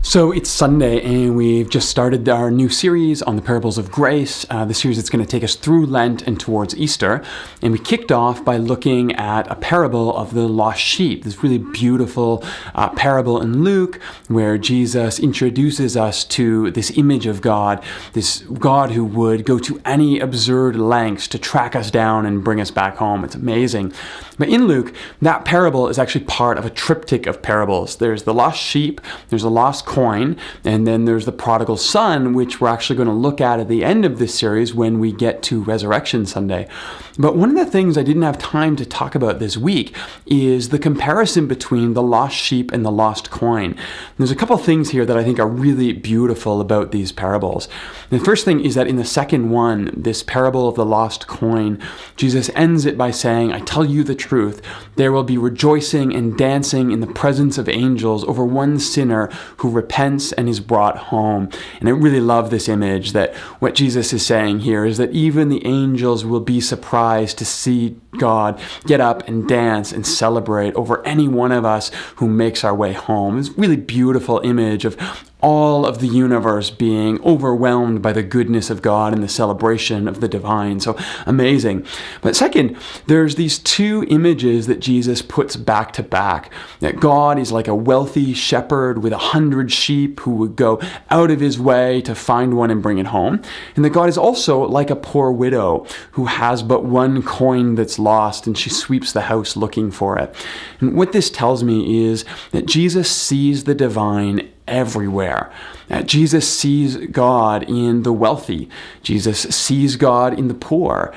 So it's Sunday, and we've just started our new series on the parables of grace, the series that's going to take us through Lent and towards Easter. And we kicked off by looking at a parable of the lost sheep, this really beautiful parable in Luke, where Jesus introduces us to this image of God, this God who would go to any absurd lengths to track us down and bring us back home. It's amazing. But in Luke, that parable is actually part of a triptych of parables. There's the lost sheep, there's the lost coin, and then there's the prodigal son, which we're actually going to look at the end of this series when we get to Resurrection Sunday. But one of the things I didn't have time to talk about this week is the comparison between the lost sheep and the lost coin. There's a couple things here that I think are really beautiful about these parables. The first thing is that in the second one, this parable of the lost coin, Jesus ends it by saying, "I tell you the truth, there will be rejoicing and dancing in the presence of angels over one sinner who repents and is brought home." And I really love this image, that what Jesus is saying here is that even the angels will be surprised to see God get up and dance and celebrate over any one of us who makes our way home. It's a really beautiful image of all of the universe being overwhelmed by the goodness of God and the celebration of the divine. So amazing. But second, there's these two images that Jesus puts back to back. That God is like a wealthy shepherd with 100 sheep who would go out of his way to find one and bring it home. And that God is also like a poor widow who has but one coin that's lost, and she sweeps the house looking for it. And what this tells me is that Jesus sees the divine everywhere. Jesus sees God in the wealthy. Jesus sees God in the poor.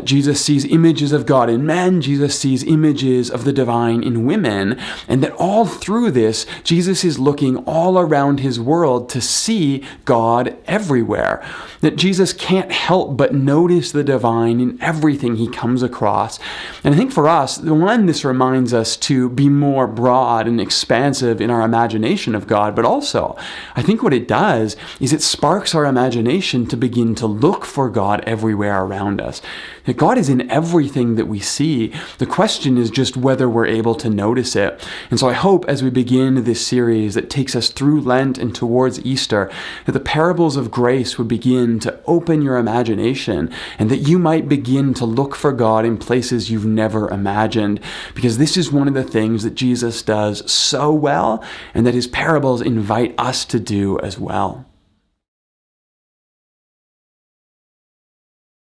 Jesus sees images of God in men. Jesus sees images of the divine in women. And that all through this, Jesus is looking all around his world to see God everywhere. That Jesus can't help but notice the divine in everything he comes across. And I think for us, this reminds us to be more broad and expansive in our imagination of God, but also, I think what it does is it sparks our imagination to begin to look for God everywhere around us. That God is in everything that we see. The question is just whether we're able to notice it. And so I hope as we begin this series that takes us through Lent and towards Easter, that the parables of grace would begin to open your imagination, and that you might begin to look for God in places you've never imagined. Because this is one of the things that Jesus does so well, and that his parables invite us to do as well.